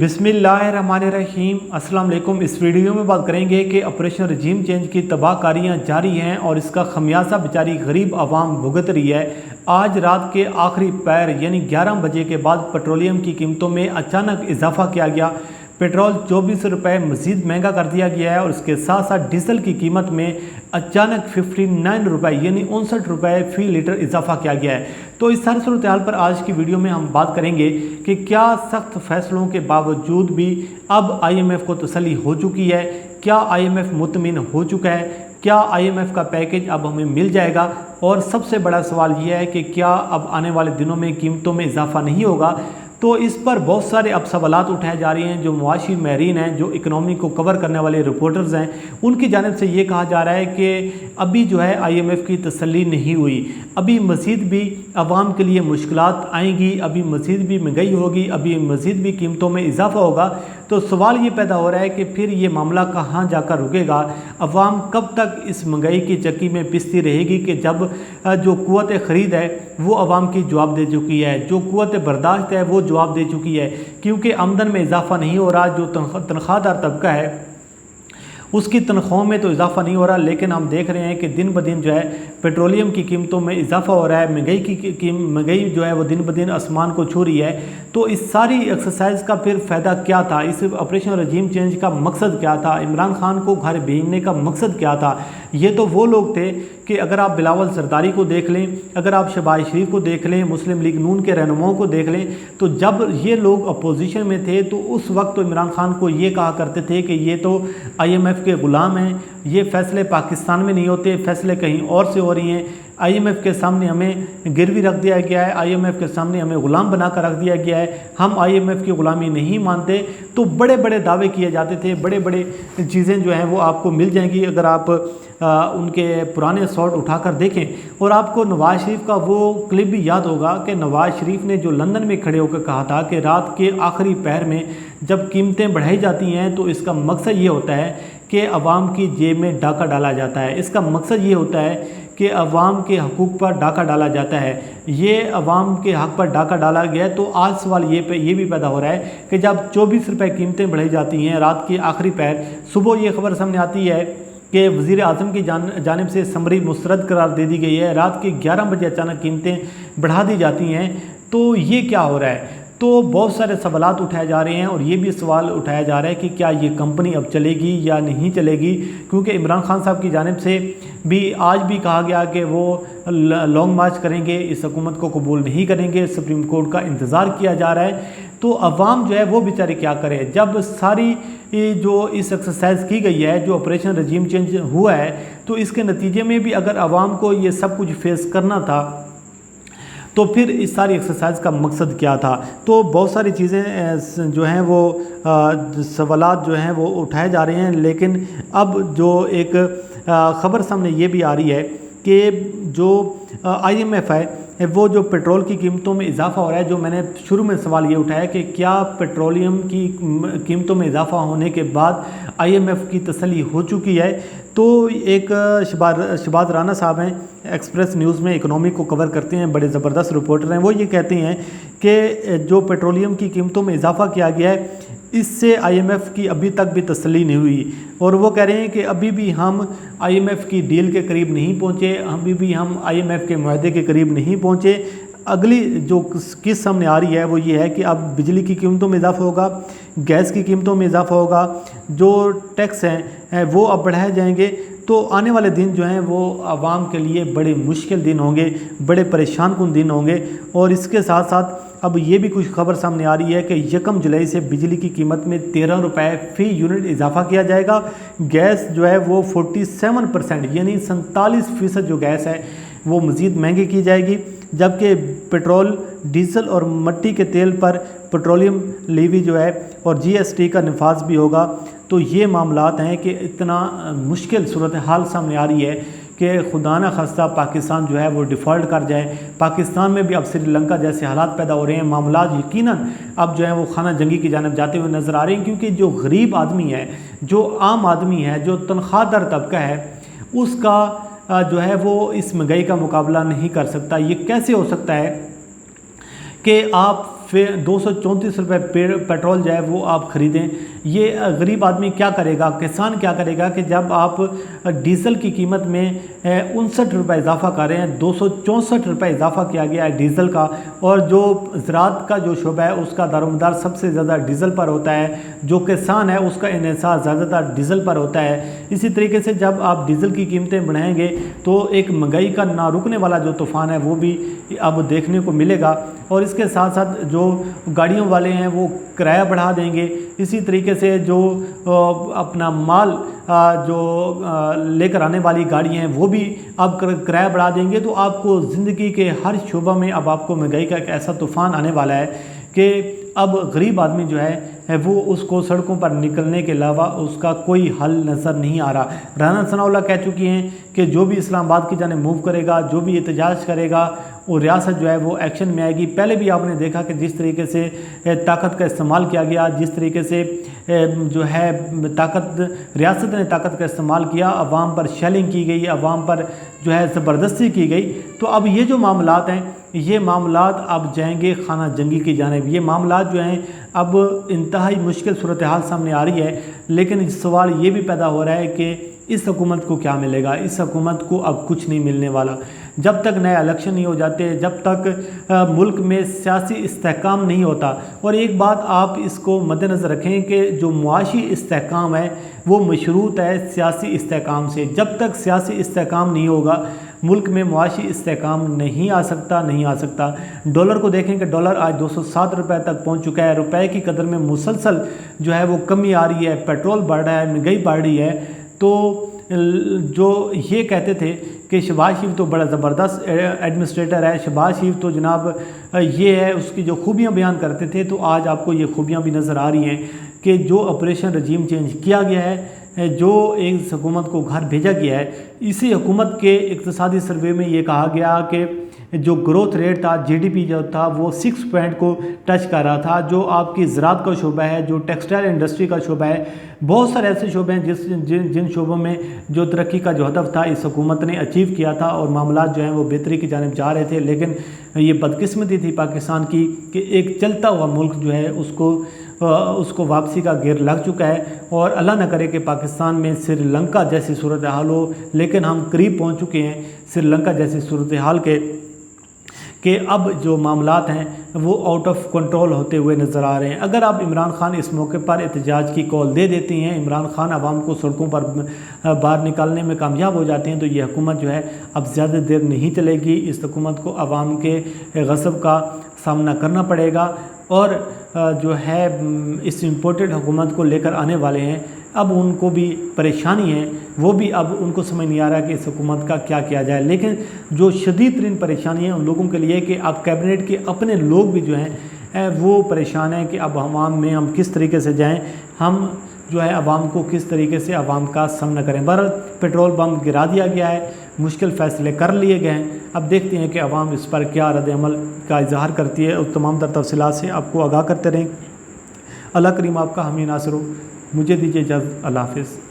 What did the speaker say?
बिस्मिल्लाहिर्रहमानिर्रहीम। अस्सलाम वालेकुम। इस वीडियो में बात करेंगे कि ऑपरेशन रजीम चेंज की तबाहकारियाँ जारी हैं और इसका खमियाजा बेचारी गरीब आवाम भुगत रही है। आज रात के आखिरी पैर यानी 11 बजे के बाद पेट्रोलियम की कीमतों में अचानक इजाफा किया गया। पेट्रोल 24 रुपये मज़ीद महंगा कर दिया गया है और इसके साथ साथ डीजल की कीमत में अचानक 59 रुपये यानी 59 रुपये फ़ी लीटर इजाफा किया गया है। तो इस सारी सूरत हाल पर आज की वीडियो में हम बात करेंगे कि क्या सख्त फैसलों के बावजूद भी अब IMF को तसल्ली हो चुकी है, क्या IMF मुतमिन हो चुका है, क्या IMF का पैकेज अब हमें मिल जाएगा, और सबसे बड़ा सवाल यह है कि क्या अब आने वाले दिनों में कीमतों में इजाफा नहीं होगा। तो इस पर बहुत सारे अब सवालात उठाए जा रहे हैं। जो मुआशी माहिरीन हैं, जो इकनॉमी को कवर करने वाले रिपोर्टर्स हैं, उनकी जानिब से ये कहा जा रहा है कि अभी जो है IMF की तसल्ली नहीं हुई, अभी मज़ीद भी आवाम के लिए मुश्किलात आएंगी, अभी मज़ीद भी महंगाई होगी, अभी मज़ीद भी कीमतों में इजाफा होगा। तो सवाल ये पैदा हो रहा है कि फिर ये मामला कहाँ जाकर रुकेगा, अवाम कब तक इस महंगाई की चक्की में पिसती रहेगी कि जब जो क़ुव्वत ख़रीद है वो आवाम की जवाब दे चुकी है, जो क़ुव्वत बर्दाश्त है वो जवाब दे चुकी है, क्योंकि आमदन में इजाफा नहीं हो रहा। जो तनख्वाहदार तबका है उसकी तनख्वाहों में तो इजाफा नहीं हो रहा, लेकिन हम देख रहे हैं कि दिन ब दिन जो है पेट्रोलियम की कीमतों में इजाफा हो रहा है, महंगाई जो है वो दिन ब दिन आसमान को छू रही है। तो इस सारी एक्सरसाइज का फिर फ़ायदा क्या था, इस ऑपरेशन रजीम चेंज का मकसद क्या था, इमरान खान को घर भेजने का मकसद क्या था। ये तो वो लोग थे कि अगर आप बिलावल सरदारी को देख लें, अगर आप शहबाज शरीफ को देख लें, मुस्लिम लीग नून के रहनुमाओं को देख लें, तो जब ये लोग अपोजिशन में थे तो उस वक्त तो इमरान खान को ये कहा करते थे कि ये तो IMF के ग़ुलाम हैं, ये फ़ैसले पाकिस्तान में नहीं होते, फ़ैसले कहीं और से हो रही हैं, IMF के सामने हमें गिरवी रख दिया गया है, IMF के सामने हमें ग़ुलाम बना कर रख दिया गया है, हम IMF की ग़ुलामी नहीं मानते। तो बड़े बड़े दावे किए जाते थे, बड़े बड़े चीज़ें जो हैं वो आपको मिल जाएंगी अगर आप उनके पुराने शॉट उठाकर देखें। और आपको नवाज़ शरीफ का वो क्लिप भी याद होगा कि नवाज़ शरीफ ने जो लंदन में खड़े होकर कहा था कि रात के आखिरी पहर में जब कीमतें बढ़ाई जाती हैं तो इसका मकसद ये होता है कि अवाम की जेब में डाका डाला जाता है, इसका मकसद ये होता है कि अवाम के हकूक़ पर डाका डाला जाता है। ये अवाम के हक़ पर डाका डाला गया। तो आज सवाल ये भी पैदा हो रहा है कि जब 24 रुपये कीमतें बढ़ाई जाती हैं रात के आखिरी पहर, सुबह ये खबर सामने आती है कि वज़ीर आज़म की जानिब से समरी मुस्तरद करार दे दी गई है, रात के 11 बजे अचानक कीमतें बढ़ा दी जाती हैं। तो ये क्या हो रहा है। तो बहुत सारे सवालात उठाए जा रहे हैं और ये भी सवाल उठाया जा रहा है कि क्या ये कंपनी अब चलेगी या नहीं चलेगी, क्योंकि इमरान खान साहब की जानिब से भी आज भी कहा गया कि वो लॉन्ग मार्च करेंगे, इस हुकूमत को कबूल नहीं करेंगे, सुप्रीम कोर्ट का इंतज़ार किया जा रहा है। तो अवाम जो है वो बेचारे क्या करें जब सारी जो इस एक्सरसाइज की गई है, जो ऑपरेशन रजीम चेंज हुआ है, तो इसके नतीजे में भी अगर अवाम को ये सब कुछ फेस करना था तो फिर इस सारी एक्सरसाइज का मकसद क्या था। तो बहुत सारी चीज़ें जो हैं वो सवालात जो हैं वो उठाए जा रहे हैं, लेकिन अब जो एक ख़बर सामने ये भी आ रही है कि जो IMF है वो जो पेट्रोल की कीमतों में इजाफा हो रहा है, जो मैंने शुरू में सवाल ये उठाया कि क्या पेट्रोलियम की कीमतों में इजाफा होने के बाद IMF की तसल्ली हो चुकी है। तो एक शहबाज राना साहब हैं, एक्सप्रेस न्यूज़ में इकनॉमी को कवर करते हैं, बड़े ज़बरदस्त रिपोर्टर हैं, वो ये कहते हैं कि जो पेट्रोलियम की कीमतों में इजाफा किया गया है इससे IMF की अभी तक भी तसल्ली नहीं हुई, और वो कह रहे हैं कि अभी भी हम IMF की डील के करीब नहीं पहुँचे, अभी भी हम IMF के मुआहदे के करीब नहीं पहुँचे। अगली जो किस सामने आ रही है वो ये है कि अब बिजली की कीमतों में इजाफा होगा, गैस की कीमतों में इजाफा होगा, जो टैक्स हैं वो अब बढ़ाए जाएंगे। तो आने वाले दिन जो हैं वो आवाम के लिए बड़े मुश्किल दिन होंगे, बड़े परेशान कुन दिन होंगे। और इसके साथ साथ अब ये भी कुछ खबर सामने आ रही है कि 1 जुलाई से बिजली की कीमत में 13 रुपये फ़ी यूनिट इजाफा किया जाएगा। गैस जो है वो 47% यानी 47% जो गैस है वो मज़ीद महंगी की जाएगी, जबकि पेट्रोल, डीजल और मिट्टी के तेल पर पेट्रोलियम लीवी जो है और GST का नफाज भी होगा। तो ये मामलात हैं कि इतना मुश्किल सूरत हाल सामने आ रही है कि खुदा न खास्ता पाकिस्तान जो है वो डिफ़ॉल्ट कर जाए। पाकिस्तान में भी अब श्रीलंका जैसे हालात पैदा हो रहे हैं, मामलात यकीनन अब जो है वो खाना जंगी की जानब जाते हुए नज़र आ रहे हैं, क्योंकि जो गरीब आदमी है, जो आम आदमी है, जो तनख्वाहदार तबका है, उसका जो है वो इस महंगाई का मुकाबला नहीं कर सकता। ये कैसे हो सकता है कि आप फिर 234 रुपये पेट्रोल जो है वो आप ख़रीदें। ये गरीब आदमी क्या करेगा, किसान क्या करेगा कि जब आप डीज़ल की कीमत में 59 रुपये इजाफा कर रहे हैं, 264 रुपये इजाफा किया गया है डीज़ल का, और जो ज़राअत का जो शोबा है उसका दारोमदार सबसे ज़्यादा डीज़ल पर होता है, जो किसान है उसका इन्हिसार ज़्यादातर डीज़ल पर होता है। इसी तरीके से जब आप डीज़ल की कीमतें बढ़ाएंगे तो एक महंगाई का ना रुकने वाला जो तूफ़ान है वो भी अब देखने को मिलेगा, और इसके साथ साथ जो गाड़ियों वाले हैं वो किराया बढ़ा देंगे। इसी तरीके से जो अपना माल जो लेकर आने वाली गाड़ी हैं वो भी अब किराया बढ़ा देंगे। तो आपको ज़िंदगी के हर शोबा में अब आपको महंगाई का एक ऐसा तूफ़ान आने वाला है कि अब गरीब आदमी जो है वो उसको सड़कों पर निकलने के अलावा उसका कोई हल नज़र नहीं आ रहा। राना सनाउल्लाह कह चुकी हैं कि जो भी इस्लामाबाद की जाने मूव करेगा, जो भी एहतजाज करेगा, वो रियासत जो है वो एक्शन में आएगी। पहले भी आपने देखा कि जिस तरीके से ताकत का इस्तेमाल किया गया, जिस तरीके से जो है रियासत ने ताकत का इस्तेमाल किया, अवाम पर शेलिंग की गई, अवाम पर जो है ज़बरदस्ती की गई। तो अब ये जो मामलात हैं, ये मामलात अब जाएंगे खाना जंगी की जानिब। ये मामलात जो हैं अब इंतहाई मुश्किल सूरत हाल सामने आ रही है। लेकिन सवाल ये भी पैदा हो रहा है कि इस हुकूमत को क्या मिलेगा। इस हुकूमत को अब कुछ नहीं मिलने वाला। जब तक नए इलेक्शन नहीं हो जाते, जब तक मुल्क में सियासी इस्तेहकाम नहीं होता। और एक बात आप इसको मद्देनज़र रखें कि जो मुआशी इस्तेहकाम है वो मशरूत है सियासी इस्तेहकाम से। जब तक सियासी इस्तेहकाम नहीं होगा मुल्क में मुआशी इस्तेहकाम नहीं आ सकता। डॉलर को देखें कि डॉलर आज 207 रुपये तक पहुंच चुका है। रुपए की कदर में मुसलसल जो है वो कमी आ रही है, पेट्रोल बढ़ रहा है, महंगाई बढ़ रही है। तो जो ये कहते थे कि शहबाज शरीफ तो बड़ा ज़बरदस्त एडमिनिस्ट्रेटर है, शहबाज शरीफ तो जनाब ये है, उसकी जो खूबियाँ बयान करते थे, तो आज आपको ये खूबियाँ भी नज़र आ रही हैं कि जो ऑपरेशन रजीम चेंज किया गया है, जो एक हुकूमत को घर भेजा गया है, इसी हुकूमत के इक़्तिसादी सर्वे में ये कहा गया कि जो ग्रोथ रेट था, जीडीपी जो था वो 6 पॉइंट को टच कर रहा था। जो आपकी ज़राअत का शोबा है, जो टेक्सटाइल इंडस्ट्री का शोबा है, बहुत सारे ऐसे शोबे हैं जिन शोबों में जो तरक्की का जो हदफ था इस हुकूमत ने अचीव किया था और मामलात जो हैं वो बेहतरी की जानिब जा रहे थे। लेकिन ये बदकिस्मती थी पाकिस्तान की कि एक चलता हुआ मुल्क जो है उसको वापसी का गेर लग चुका है। और अल्लाह न करे कि पाकिस्तान में श्रीलंका जैसी सूरत हाल हो, लेकिन हम करीब पहुँच चुके हैं श्रीलंका जैसी सूरत हाल कि अब जो मामलात हैं वो आउट ऑफ कंट्रोल होते हुए नज़र आ रहे हैं। अगर आप इमरान खान इस मौके पर एहतजाज की कॉल दे देती हैं, इमरान खान आवाम को सड़कों पर बाहर निकालने में कामयाब हो जाते हैं, तो ये हुकूमत जो है अब ज़्यादा देर नहीं चलेगी। इस हुकूमत को आवाम के गज़ब का सामना करना पड़ेगा। और जो है इस इम्पोर्टेड हुकूमत को लेकर आने वाले हैं, अब उनको भी परेशानी है, वो भी अब उनको समझ नहीं आ रहा कि इस हुकूमत का क्या किया जाए। लेकिन जो शदीद तरीन परेशानी है उन लोगों के लिए कि अब कैबिनेट के अपने लोग भी जो हैं वो परेशान हैं कि अब आवाम में हम किस तरीके से जाएं, हम जो है आवाम को किस तरीके से आवाम का सामना करें। बहरहाल पेट्रोल बम गिरा दिया गया है, मुश्किल फ़ैसले कर लिए गए हैं। अब देखते हैं कि आवाम इस पर क्या रद्द अमल का इजहार करती है। और तमाम तर तफसीलात से आपको आगाह करते रहें। अल्लाह करीम आपका हामी नासिर हो। मुझे दीजिए इजाज़त। अल्लाह हाफ़िज़।